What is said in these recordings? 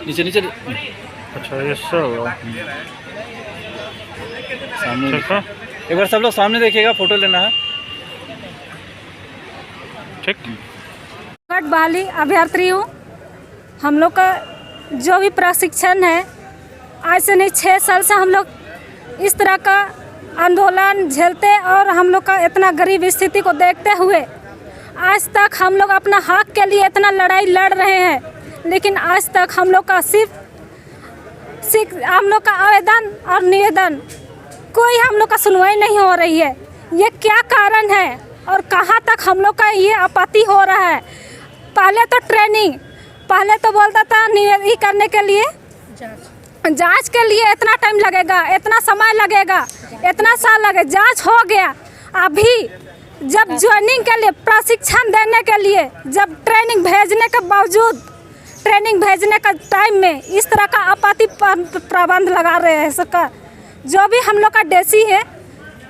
नीचे नीचे। अच्छा ये सब सामने देखो, एक बार सब लोग सामने देखिएगा, फोटो लेना है। ठीक। बहाली अभ्यर्थी हूँ। हम लोग का जो भी प्रशिक्षण है, आज से नहीं 6 साल से हम लोग इस तरह का आंदोलन झेलते और हम लोग का इतना गरीब स्थिति को देखते हुए आज तक हम लोग अपना हक के लिए इतना लड़ाई लड़ रहे हैं, लेकिन आज तक हम लोग का सिर्फ हम लोग का आवेदन और निवेदन कोई हम लोग का सुनवाई नहीं हो रही है। ये क्या कारण है और कहाँ तक हम लोग का ये आपत्ति हो रहा है? पहले तो ट्रेनिंग, पहले तो बोलता था निवेदन करने के लिए जांच के लिए इतना टाइम लगेगा, इतना समय लगेगा, इतना साल लगे, जांच हो गया। अभी जब ज्वाइनिंग के लिए प्रशिक्षण देने के लिए जब ट्रेनिंग भेजने के बावजूद ट्रेनिंग भेजने का टाइम में इस तरह का आपत्ति प्रबंध लगा रहे हैं सरकार। जो भी हम लोग का डेसी है,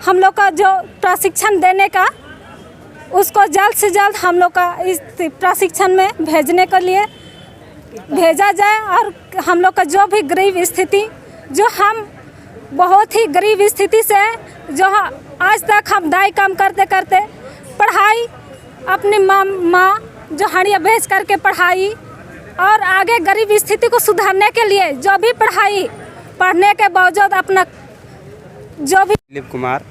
हम लोग का जो प्रशिक्षण देने का, उसको जल्द से जल्द हम लोग का इस प्रशिक्षण में भेजने के लिए भेजा जाए। और हम लोग का जो भी गरीब स्थिति, जो हम बहुत ही गरीब स्थिति से जो आज तक हम दाई काम करते करते पढ़ाई अपनी माँ जो हड़िया बेच करके पढ़ाई और आगे गरीब स्थिति को सुधारने के लिए जो भी पढ़ाई पढ़ने के बावजूद अपना जो भी। दिलीप कुमार,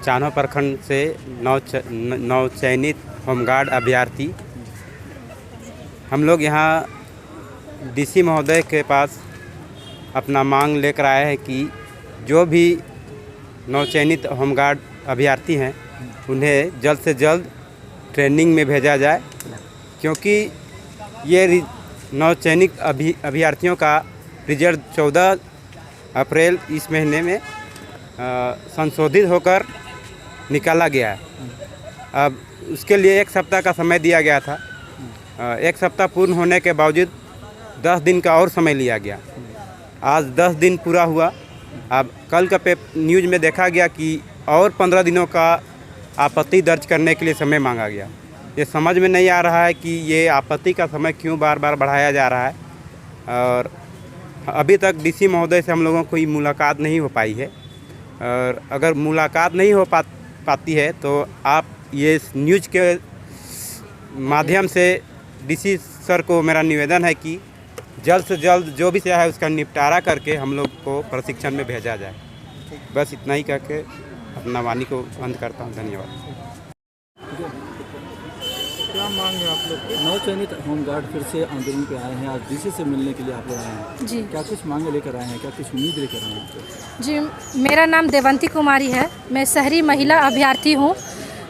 चान्हो प्रखंड से नव चयनित होमगार्ड अभ्यर्थी। हम लोग यहाँ डीसी महोदय के पास अपना मांग लेकर आए हैं कि जो भी नवचयनित होमगार्ड अभ्यर्थी हैं उन्हें जल्द से जल्द ट्रेनिंग में भेजा जाए, क्योंकि ये नवचयनित अभ्यर्थियों का रिजल्ट 14 अप्रैल इस महीने में संशोधित होकर निकाला गया है। अब उसके लिए 1 सप्ताह का समय दिया गया था। 1 सप्ताह पूर्ण होने के बावजूद 10 दिन का और समय लिया गया। आज 10 दिन पूरा हुआ। अब कल का न्यूज़ में देखा गया कि और 15 दिनों का आपत्ति दर्ज करने के लिए समय मांगा गया। ये समझ में नहीं आ रहा है कि ये आपत्ति का समय क्यों बार बार बढ़ाया जा रहा है। और अभी तक डीसी महोदय से हम लोगों को कोई मुलाकात नहीं हो पाई है। और अगर मुलाकात नहीं हो पाती है तो आप ये न्यूज़ के माध्यम से डीसी सर को मेरा निवेदन है कि जल्द से जल्द जो भी है उसका निपटारा करके हम लोग को प्रशिक्षण में भेजा जाए। बस इतना ही करके अपना वाणी को अंत करता हूँ। धन्यवाद। क्या मांग है आप लोग? नवचयनित होमगार्ड फिर से आंदोलन पे आए हैं, आज डीसी से मिलने के लिए आप लोग आए हैं जी। क्या कुछ मांगे लेकर आए हैं, क्या कुछ उम्मीद लेकर आए हैं? जी, मेरा नाम देवंती कुमारी है, मैं शहरी महिला अभ्यर्थी हूँ।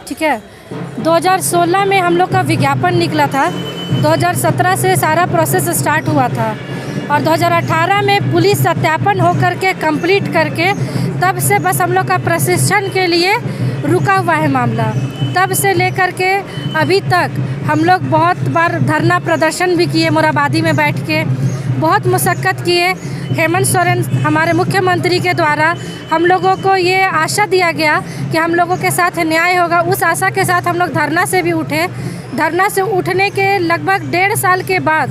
ठीक है, 2016 में हम लोग का विज्ञापन निकला था, 2017 से सारा प्रोसेस स्टार्ट हुआ था और 2018 में पुलिस सत्यापन होकर के कंप्लीट करके तब से बस हम लोग का प्रशिक्षण के लिए रुका हुआ है मामला। तब से लेकर के अभी तक हम लोग बहुत बार धरना प्रदर्शन भी किए, मोराबादी में बैठ के बहुत मुशक्क़त किए। हेमंत सोरेन हमारे मुख्यमंत्री के द्वारा हम लोगों को ये आशा दिया गया कि हम लोगों के साथ न्याय होगा। उस आशा के साथ हम लोग धरना से भी उठे। धरना से उठने के लगभग 1.5 साल के बाद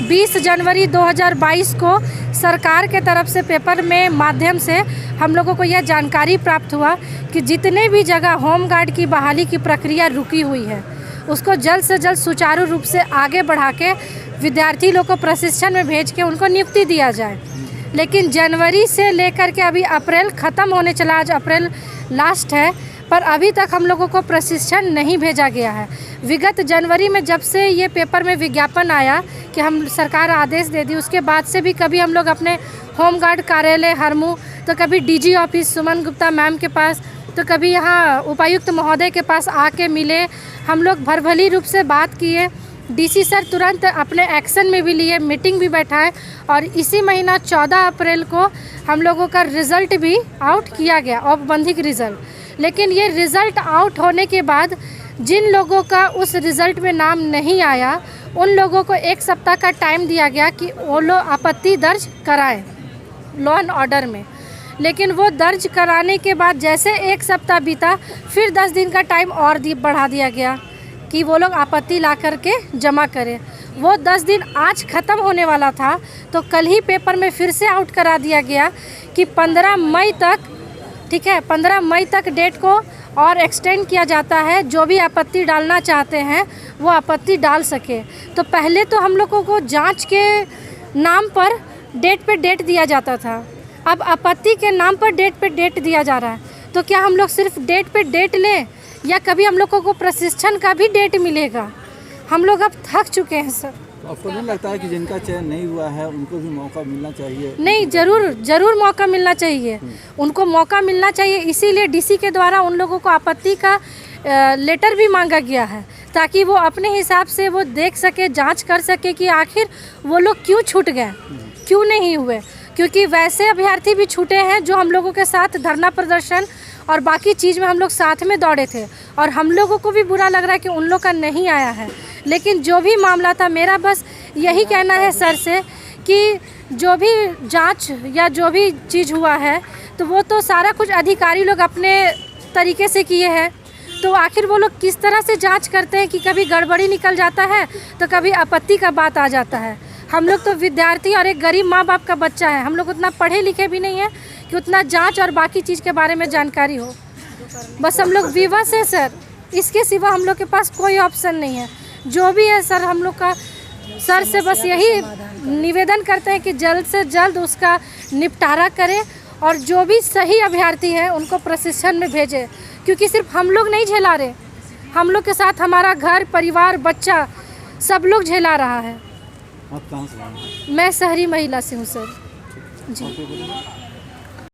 20 जनवरी 2022 को सरकार के तरफ से पेपर में माध्यम से हम लोगों को यह जानकारी प्राप्त हुआ कि जितने भी जगह होमगार्ड की बहाली की प्रक्रिया रुकी हुई है उसको जल्द से जल्द सुचारू रूप से आगे बढ़ा के विद्यार्थी लोग को प्रशिक्षण में भेज के उनको नियुक्ति दिया जाए। लेकिन जनवरी से लेकर के अभी अप्रैल ख़त्म होने चला, आज अप्रैल लास्ट है, पर अभी तक हम लोगों को प्रशिक्षण नहीं भेजा गया है। विगत जनवरी में जब से ये पेपर में विज्ञापन आया कि हम सरकार आदेश दे दी, उसके बाद से भी कभी हम लोग अपने होमगार्ड कार्यालय हरमू, तो कभी DG office Suman Gupta ma'am के पास, तो कभी यहाँ उपायुक्त महोदय के पास आके मिले। हम लोग भरभली रूप से बात किए, डीसी सर तुरंत अपने एक्शन में भी लिए, मीटिंग भी बैठाए और इसी महीना 14 अप्रैल को हम लोगों का रिज़ल्ट भी आउट किया गया, औपबंधिक रिज़ल्ट। लेकिन ये रिज़ल्ट आउट होने के बाद जिन लोगों का उस रिज़ल्ट में नाम नहीं आया उन लोगों को 1 सप्ताह का टाइम दिया गया कि वो लोग आपत्ति दर्ज कराएं लॉ एंड ऑर्डर में। लेकिन वो दर्ज कराने के बाद जैसे 1 सप्ताह बीता, फिर 10 दिन का टाइम और बढ़ा दिया गया कि वो लोग आपत्ति ला करके जमा करें। वो 10 दिन आज ख़त्म होने वाला था, तो कल ही पेपर में फिर से आउट करा दिया गया कि 15 मई तक, ठीक है, 15 मई तक डेट को और एक्सटेंड किया जाता है। जो भी आपत्ति डालना चाहते हैं वो आपत्ति डाल सके। तो पहले तो हम लोगों को जांच के नाम पर डेट पे डेट दिया जाता था, अब आपत्ति के नाम पर डेट पे डेट दिया जा रहा है। तो क्या हम लोग सिर्फ डेट पे डेट लें या कभी हम लोगों को प्रशिक्षण का भी डेट मिलेगा? हम लोग अब थक चुके हैं सर। तो आपको नहीं लगता है कि जिनका चयन नहीं हुआ है उनको भी मौका मिलना चाहिए? नहीं, ज़रूर मौका मिलना चाहिए, उनको मौका मिलना चाहिए। इसीलिए डीसी के द्वारा उन लोगों को आपत्ति का लेटर भी मांगा गया है, ताकि वो अपने हिसाब से वो देख सके, जांच कर सके कि आखिर वो लोग क्यों छूट गए, क्यों नहीं हुए। क्योंकि वैसे अभ्यर्थी भी छूटे हैं जो हम लोगों के साथ धरना प्रदर्शन और बाकी चीज़ में हम लोग साथ में दौड़े थे, और हम लोगों को भी बुरा लग रहा है कि उन लोग का नहीं आया है। लेकिन जो भी मामला था, मेरा बस यही कहना है सर से कि जो भी जांच या जो भी चीज़ हुआ है तो वो तो सारा कुछ अधिकारी लोग अपने तरीके से किए हैं। तो आखिर वो लोग किस तरह से जांच करते हैं कि कभी गड़बड़ी निकल जाता है तो कभी आपत्ति का बात आ जाता है। हम लोग तो विद्यार्थी और एक गरीब माँ बाप का बच्चा है, हम लोग उतना पढ़े लिखे भी नहीं है कि उतना जांच और बाकी चीज़ के बारे में जानकारी हो। बस हम लोग विवश है सर, इसके सिवा हम लोग के पास कोई ऑप्शन नहीं है। जो भी है सर, हम लोग का सर से बस यही निवेदन करते हैं कि जल्द से जल्द उसका निपटारा करें और जो भी सही अभ्यर्थी हैं उनको प्रशिक्षण में भेजें, क्योंकि सिर्फ हम लोग नहीं झेला रहे, हम लोग के साथ हमारा घर परिवार बच्चा सब लोग झेला रहा है। आप कहाँ से आए हैं? मैं शहरी महिला से हूँ सर जी। आप क्या बोलेंगे?